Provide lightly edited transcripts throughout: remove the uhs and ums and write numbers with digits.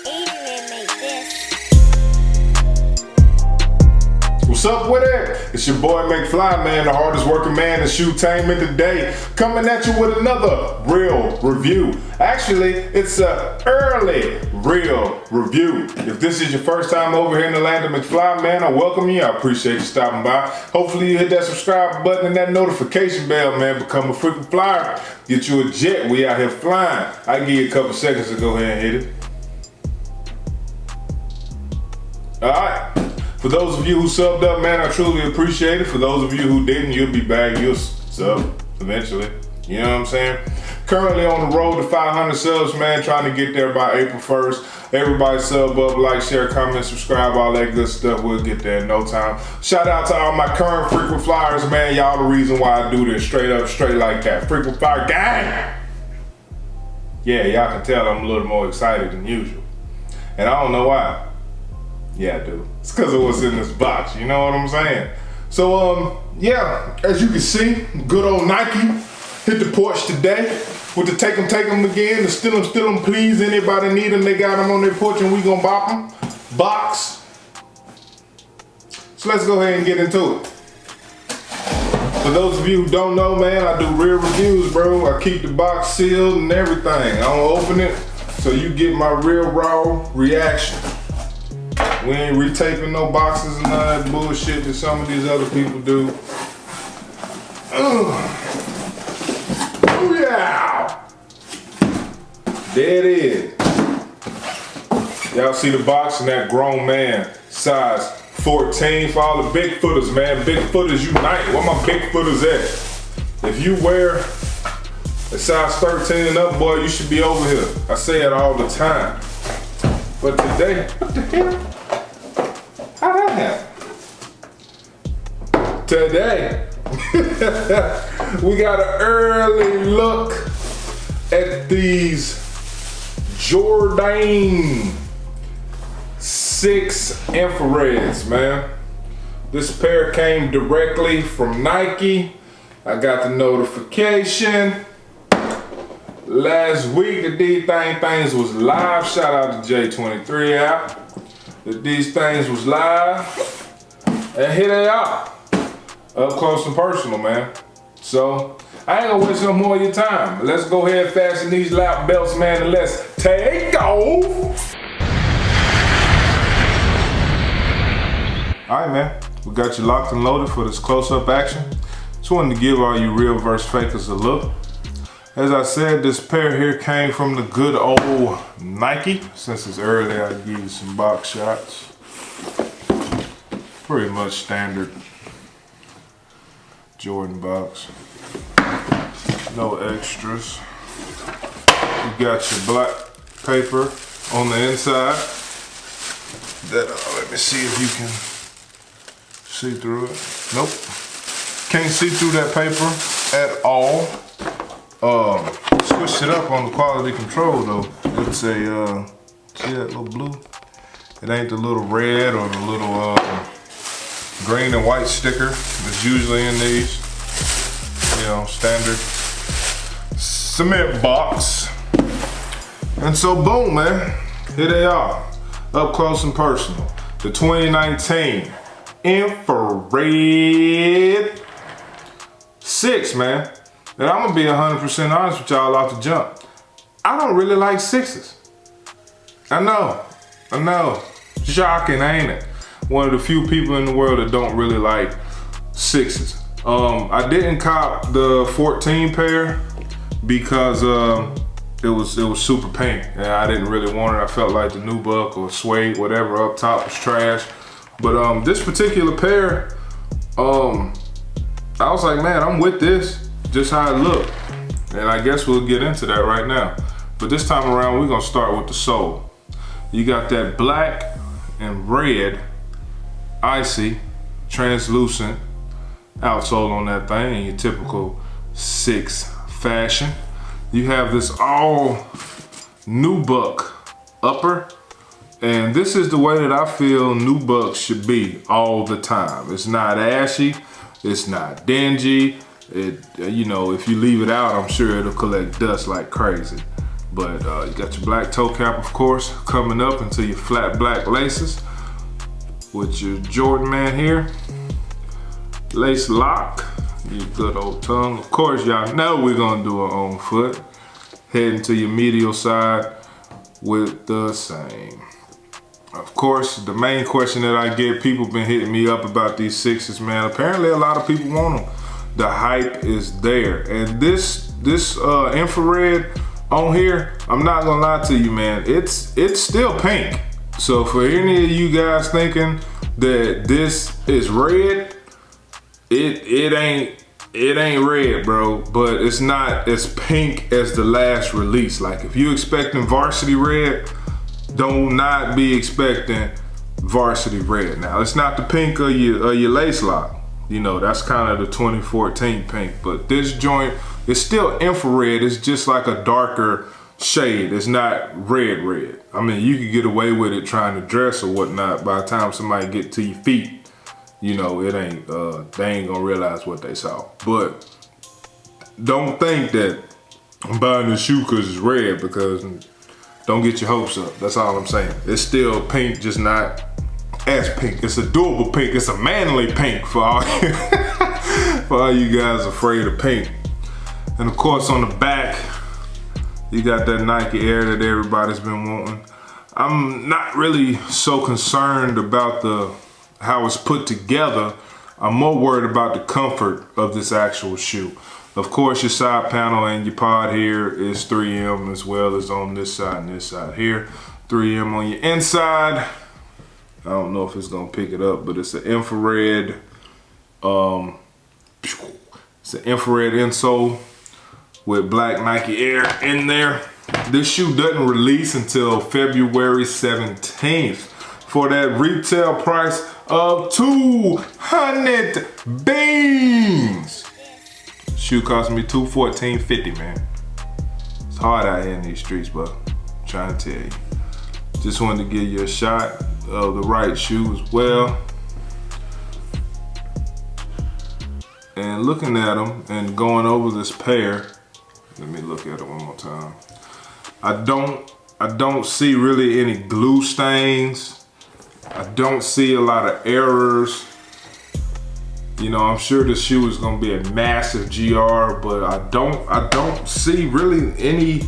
Aydrien made this. What's up with it? It's your boy McFly, man, the hardest working man in shoetainment today, coming at you with another real review. Actually, it's a early real review. If this is your first time over here in the land of McFly, man, I welcome you. I appreciate you stopping by. Hopefully you hit that subscribe button and that notification bell, man. Become a freaking flyer. Get you a jet. We out here flying. I give you a couple seconds to go ahead and hit it. All right. For those of you who subbed up, man, I truly appreciate it. For those of you who didn't, you'll be back. You'll sub eventually. You know what I'm saying? Currently on the road to 500 subs, man, trying to get there by April 1st. Everybody sub up, like, share, comment, subscribe, all that good stuff. We'll get there in no time. Shout out to all my current frequent flyers, man. Y'all the reason why I do this. Straight up, straight like that. Frequent flyer gang! Yeah, y'all can tell I'm a little more excited than usual. And I don't know why. Yeah, I do. It's because of what's in this box, you know what I'm saying? So, yeah, as you can see, good old Nike hit the porch today with the take 'em again, the steal 'em, please. Anybody need them, they got them on their porch and we gonna bop them. Box. So let's go ahead and get into it. For those of you who don't know, man, I do real reviews, bro. I keep the box sealed and everything. I don't open it, so you get my real raw reaction. We ain't retaping no boxes and none of that bullshit that some of these other people do. Oh yeah! There it is. Y'all see the box and that grown man, size 14 for all the big footers, man. Big footers unite. Where my big footers at? If you wear a size 13 and up, boy, you should be over here. I say it all the time. But today, what the hell? How that happen? Today, we got an early look at these Jordan 6 infrareds, man. This pair came directly from Nike. I got the notification last week that these things was live. Shout out to J23 app. That these things was live, and here they are, up close and personal, man. So I ain't gonna waste no more of your time. Let's go ahead and fasten these lap belts, man, and let's take off. All right, man, we got you locked and loaded for this close-up action. Just wanted to give all you real versus fakers a look. As I said, this pair here came from the good old Nike. Since it's early, I'll give you some box shots. Pretty much standard Jordan box. No extras. You got your black paper on the inside. That, let me see if you can see through it. Nope. Can't see through that paper at all. Switched it up on the quality control though. It's a, see that little blue? It ain't the little red or the little green and white sticker that's usually in these, you know, standard cement box. And so boom, man, here they are, up close and personal. The 2019 infrared 6, man. And I'm gonna be 100% honest with y'all off the jump. I don't really like 6s. I know. Shocking, ain't it? One of the few people in the world that don't really like 6s. I didn't cop the 14 pair because it was super pink and I didn't really want it. I felt like the nubuck or suede, whatever up top was trash. But this particular pair, I was like, man, I'm with this. Just how it looked. And I guess we'll get into that right now. But this time around, we're gonna start with the sole. You got that black and red, icy, translucent outsole on that thing in your typical 6 fashion. You have this all nubuck upper And this is the way that I feel new bucks should be all the time. It's not ashy, it's not dingy. You know, if you leave it out, I'm sure it'll collect dust like crazy. But you got your black toe cap, of course, coming up into your flat black laces with your Jordan man here. Lace lock, your good old tongue. Of course, y'all know we're gonna do our own foot. Heading to your medial side with the same. Of course, the main question that I get, people been hitting me up about these sixes, man. Apparently a lot of people want them. The hype is there. And this infrared on here, I'm not gonna lie to you, man, it's still pink. So for any of you guys thinking that this is red, it ain't red, bro, but it's not as pink as the last release. Like if you expecting varsity red, do not be expecting varsity red. Now it's not the pink of your lace lock. You know, that's kind of the 2014 pink, but this joint is still infrared. It's just like a darker shade. It's not red. I mean, you could get away with it trying to dress or whatnot. By the time somebody get to your feet, you know, it ain't, they ain't gonna realize what they saw. But don't think that I'm buying this shoe because it's red, because don't get your hopes up. That's all I'm saying. It's still pink, just not as pink. It's a doable pink. It's a manly pink for all, for all you guys afraid of pink. And of course on the back, you got that Nike Air that everybody's been wanting. I'm not really so concerned about how it's put together. I'm more worried about the comfort of this actual shoe. Of course, your side panel and your pod here is 3M, as well as on this side and this side here. 3M on your inside. I don't know if it's gonna pick it up, but it's an infrared, it's an infrared insole with black Nike Air in there. This shoe doesn't release until February 17th for that retail price of 200 beans. Shoe cost me $214.50, man. It's hard out here in these streets, but I'm trying to tell you. Just wanted to give you a shot of the right shoe as well. And looking at them and going over this pair, let me look at it one more time. I don't see really any glue stains. I don't see a lot of errors. You know, I'm sure this shoe is gonna be a massive GR, but I don't see really any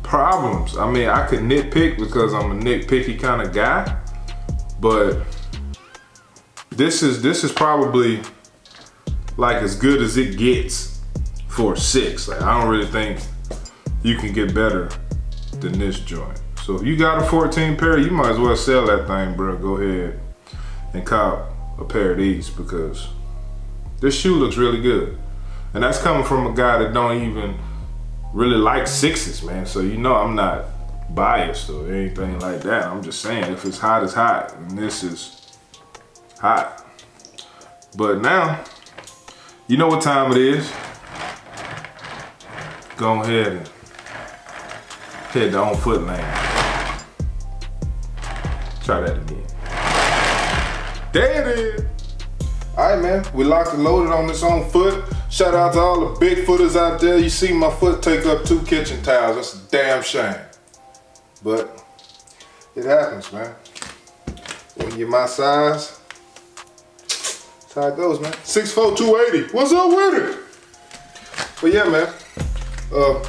problems. I mean, I could nitpick because I'm a nitpicky kind of guy, but this is probably like as good as it gets for a 6. Like, I don't really think you can get better than this joint. So if you got a 14 pair, you might as well sell that thing, bro. Go ahead and cop a pair of these, because this shoe looks really good. And that's coming from a guy that don't even really like 6s, man. So you know I'm not biased or anything like that. I'm just saying, if it's hot, it's hot, and this is hot. But now, you know what time it is. Go ahead and hit the on foot lane. Try that again. There it is. All right, man, we locked and loaded on this on foot. Shout out to all the big footers out there. You see my foot take up 2 kitchen towels. That's a damn shame. But it happens, man. When you're my size, that's how it goes, man. 6'4", 280. What's up with it? But yeah, man,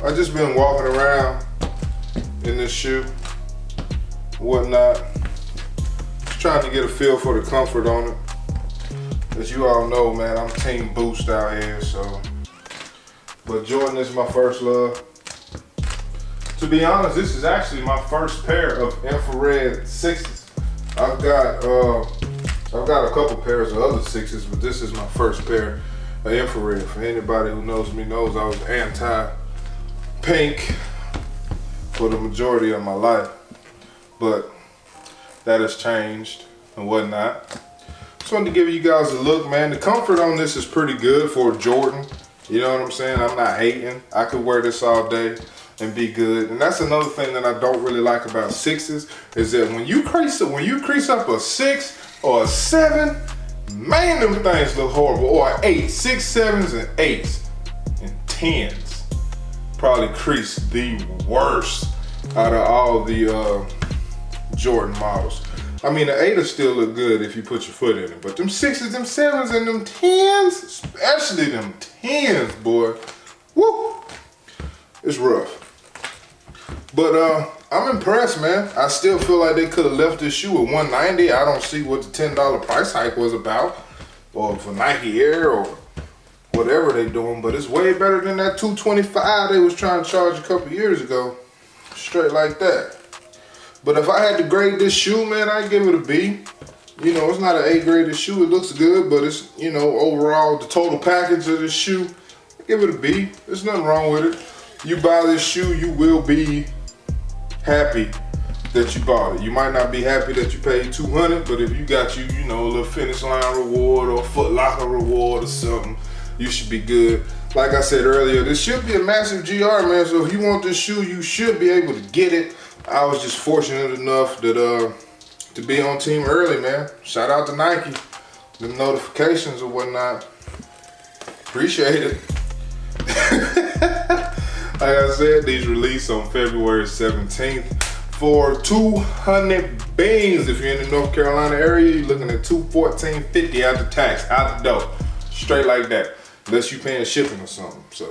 I just been walking around in this shoe, whatnot, just trying to get a feel for the comfort on it. As you all know, man, I'm Team Boost out here, so. But Jordan is my first love. To be honest, this is actually my first pair of infrared 6s. I've got a couple pairs of other 6s, but this is my first pair of infrared. For anybody who knows me knows I was anti-pink for the majority of my life, but that has changed and whatnot. Just wanted to give you guys a look, man. The comfort on this is pretty good for a Jordan. You know what I'm saying? I'm not hating. I could wear this all day and be good. And that's another thing that I don't really like about sixes is that when you crease up a 6 or a 7, man, them things look horrible. Or an 8, 6, 7s, and 8s, and 10s probably crease the worst out of all the Jordan models. I mean, the 8'll still look good if you put your foot in it, but them 6s, them 7s, and them 10s, especially them 10s, boy, woo, it's rough. But I'm impressed, man. I still feel like they could have left this shoe at $190. I don't see what the $10 price hike was about, or for Nike Air or whatever they doing, but it's way better than that $225 they was trying to charge a couple years ago, straight like that. But if I had to grade this shoe, man, I'd give it a B. You know, it's not an A graded shoe. It looks good, but it's, you know, overall, the total package of this shoe, I give it a B. There's nothing wrong with it. You buy this shoe, you will be happy that you bought it. You might not be happy that you paid $200, but if you got you know, a little Finish Line reward or Foot Locker reward or something, you should be good. Like I said earlier, this should be a massive GR, man. So if you want this shoe, you should be able to get it. I was just fortunate enough that to be on team early, man. Shout out to Nike. The notifications or whatnot. Appreciate it. Like I said, these released on February 17th for 200 beans. If you're in the North Carolina area, you're looking at $214.50 after tax, out the door. Straight like that. Unless you're paying shipping or something. So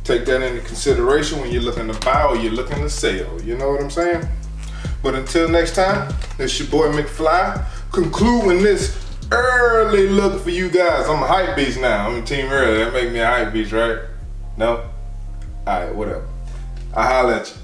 take that into consideration when you're looking to buy or you're looking to sell. You know what I'm saying? But until next time, it's your boy McFly, concluding this early look for you guys. I'm a hype beast now. I'm a team early. That make me a hype beast, right? No? Alright, whatever. I'll holler at you.